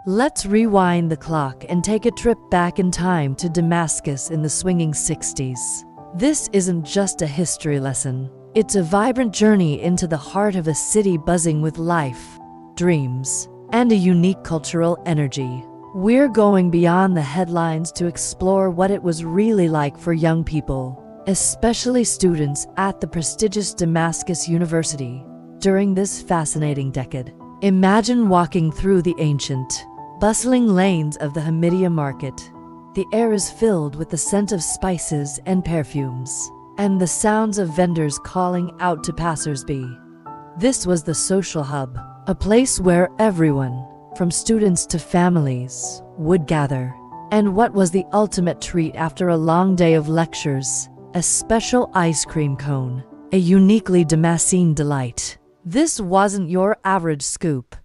Let's rewind the clock and take a trip back in time to Damascus in the swinging 60s. This isn't just a history lesson. It's a vibrant journey into the heart of a city buzzing with life, dreams, and a unique cultural energy. We're going beyond the headlines to explore what it was really like for young people, especially students at the prestigious Damascus University, during this fascinating decade. Imagine walking through the ancient, bustling lanes of the Hamidiya market. The air is filled with the scent of spices and perfumes, and the sounds of vendors calling out to passers-by. This was the social hub, a place where everyone, from students to families, would gather. And what was the ultimate treat after a long day of lectures? A special ice cream cone, a uniquely Damascene delight. This wasn't your average scoop.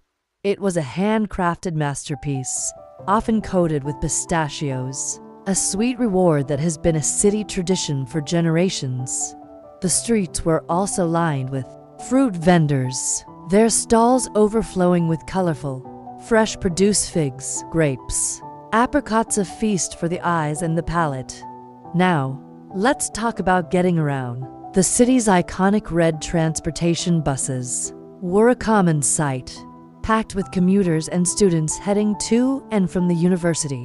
It was a handcrafted masterpiece, often coated with pistachios, a sweet reward that has been a city tradition for generations. The streets were also lined with fruit vendors, their stalls overflowing with colorful, fresh produce figs, grapes, apricots, a feast for the eyes and the palate. Now, let's talk about getting around. The city's iconic red transportation buses were a common sight, packed with commuters and students heading to and from the university.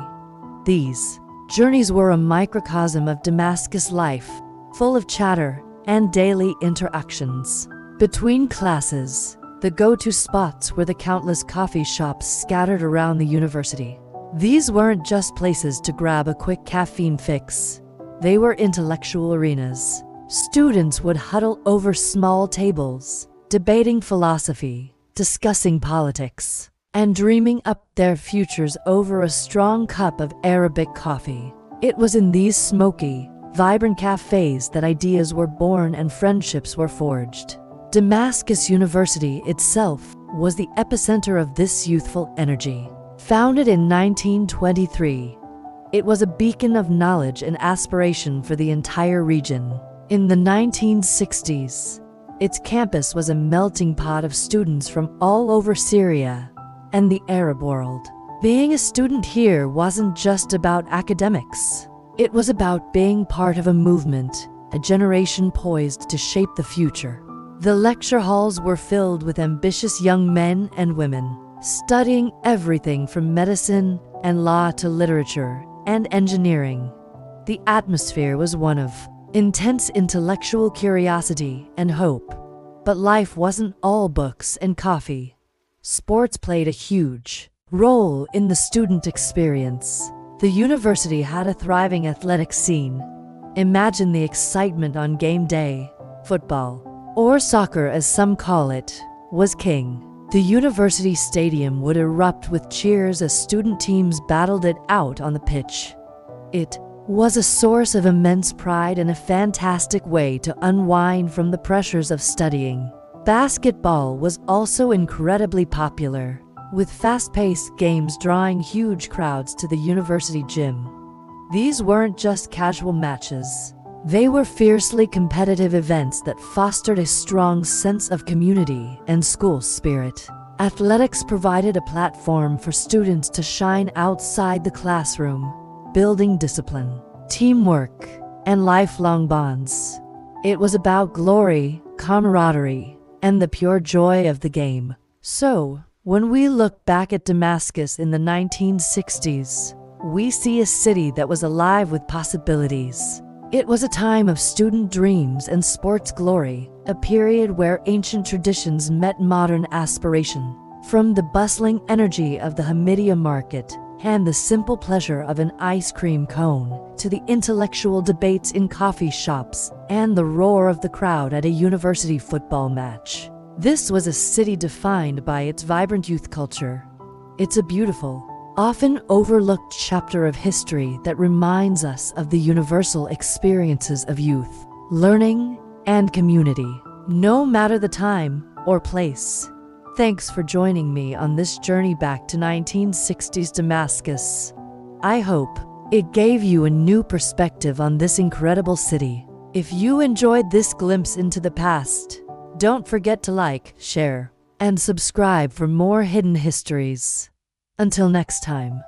These journeys were a microcosm of Damascus life, full of chatter and daily interactions. Between classes, the go-to spots were the countless coffee shops scattered around the university. These weren't just places to grab a quick caffeine fix. They were intellectual arenas. Students would huddle over small tables, debating philosophy, discussing politics, and dreaming up their futures over a strong cup of Arabic coffee. It was in these smoky, vibrant cafes that ideas were born and friendships were forged. Damascus University itself was the epicenter of this youthful energy. Founded in 1923, it was a beacon of knowledge and aspiration for the entire region. In the 1960s, its campus was a melting pot of students from all over Syria and the Arab world. Being a student here wasn't just about academics. It was about being part of a movement, a generation poised to shape the future. The lecture halls were filled with ambitious young men and women, studying everything from medicine and law to literature and engineering. The atmosphere was one of intense intellectual curiosity and hope. But life wasn't all books and coffee. Sports played a huge role in the student experience. The university had a thriving athletic scene. Imagine the excitement on game day. Football, or soccer as some call it, was king. The university stadium would erupt with cheers as student teams battled it out on the pitch. It was a source of immense pride and a fantastic way to unwind from the pressures of studying. Basketball was also incredibly popular, with fast-paced games drawing huge crowds to the university gym. These weren't just casual matches. They were fiercely competitive events that fostered a strong sense of community and school spirit. Athletics provided a platform for students to shine outside the classroom, building discipline, teamwork, and lifelong bonds. It was about glory, camaraderie, and the pure joy of the game. So, when we look back at Damascus in the 1960s, we see a city that was alive with possibilities. It was a time of student dreams and sports glory, a period where ancient traditions met modern aspiration. From the bustling energy of the Hamidiya market and the simple pleasure of an ice cream cone, to the intellectual debates in coffee shops and the roar of the crowd at a university football match. This was a city defined by its vibrant youth culture. It's a beautiful, often overlooked chapter of history that reminds us of the universal experiences of youth, learning, and community, no matter the time or place. Thanks for joining me on this journey back to 1960s Damascus. I hope it gave you a new perspective on this incredible city. If you enjoyed this glimpse into the past, don't forget to like, share, and subscribe for more hidden histories. Until next time.